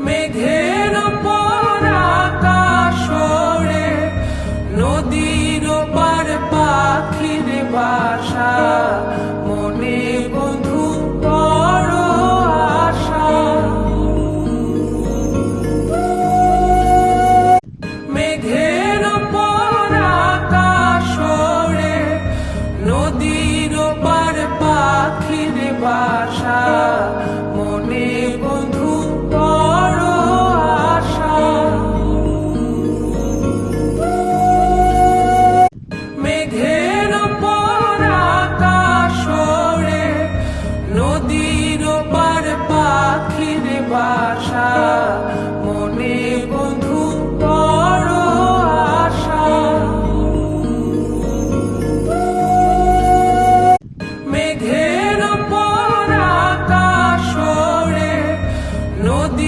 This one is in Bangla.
মেঘের ওপর আকাশ ওড়ে, নদীর ওপার পাখির বাসা, মনে বধূ বড় আশা। মেঘের ওপর আকাশ ওড়ে, নদীর ওপার পাখির বাসা, মনে বধূ বড় আশা। মেঘের ওপর আকাশ ওড়ে, নদীর ওপার পাখির বাসা,